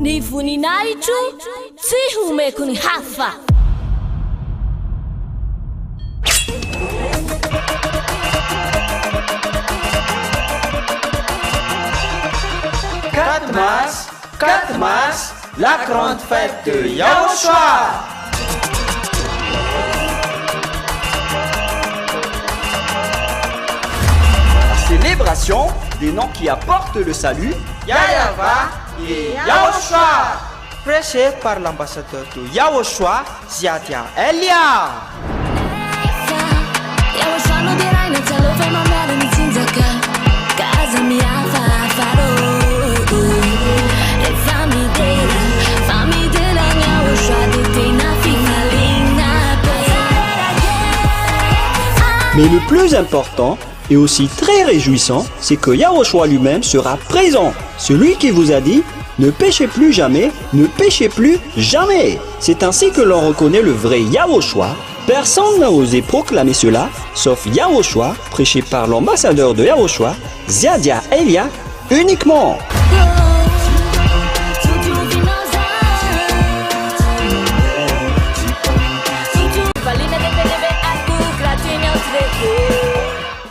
Ni voninahitro tsy homeko ny hafa. Quatre mars, la grande fête de Yahushua. La célébration des noms qui apportent le salut, Yahweh et Yahushua, prêché par l'ambassadeur de Yahushua, Ziadia Elia. Mais le plus important et aussi très réjouissant, c'est que Yahushua lui-même sera présent. Celui qui vous a dit « Ne péchez plus jamais, ne péchez plus jamais ». C'est ainsi que l'on reconnaît le vrai Yahushua. Personne n'a osé proclamer cela, sauf Yahushua, prêché par l'ambassadeur de Yahushua, Ziadia Elia, uniquement.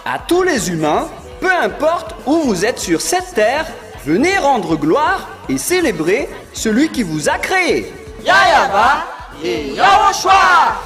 À tous les humains, peu importe où vous êtes sur cette terre, venez rendre gloire et célébrer celui qui vous a créé. Yahweh et Yahushua.